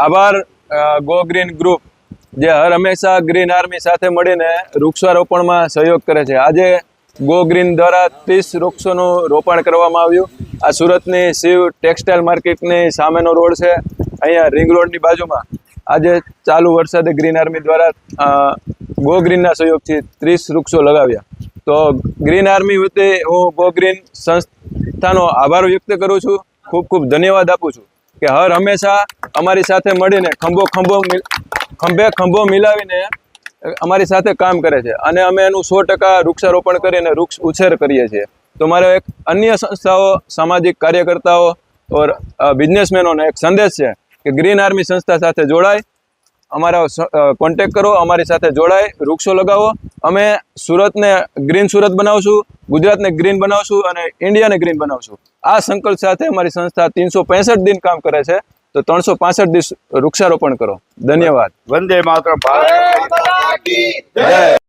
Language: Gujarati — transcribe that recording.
આભાર ગો ગ્રીન ગ્રુપ જે હર હંમેશા ગ્રીન આર્મી સાથે મળીને વૃક્ષારોપણમાં સહયોગ કરે છે। આજે ગો ગ્રીન દ્વારા 30 વૃક્ષોનું રોપણ કરવામાં આવ્યું। આ સુરતની શિવ ટેક્સટાઇલ માર્કેટની સામેનો રોડ છે, અહીંયા રિંગ રોડની બાજુમાં આજે ચાલુ વરસાદે ગ્રીન આર્મી દ્વારા ગો ગ્રીનના સહયોગથી 30 વૃક્ષો લગાવ્યા। તો ગ્રીન આર્મી વતી હું ગો ગ્રીન સંસ્થાનો આભાર વ્યક્ત કરું છું, ખૂબ ખૂબ ધન્યવાદ આપું છું કે હર હંમેશા અમારી સાથે મળીને ખંભે ખંભો મિલાવીને અમારી સાથે કામ કરે છે અને અમે એનું 100% વૃક્ષારોપણ કરીને વૃક્ષ ઉછેર કરીએ છીએ। તો મારો એક અન્ય સંસ્થાઓ, સામાજિક કાર્યકર્તાઓ और બિઝનેસમેનોને એક સંદેશ છે કે ગ્રીન આર્મી સંસ્થા સાથે જોડાય, અમારા કોન્ટેક્ટ કરો, અમારી સાથે જોડાય, વૃક્ષો લગાવો। અમે સુરતને ગ્રીન સુરત બનાવશું, ગુજરાતને ગ્રીન બનાવશું અને ઇન્ડિયાને ગ્રીન બનાવશું। આ સંકલ્પ સાથે અમારી સંસ્થા 365 દિન કામ કરે છે, તો 365 દિવસ વૃક્ષારોપણ કરો। ધન્યવાદ। વંદે માતરમ। જય।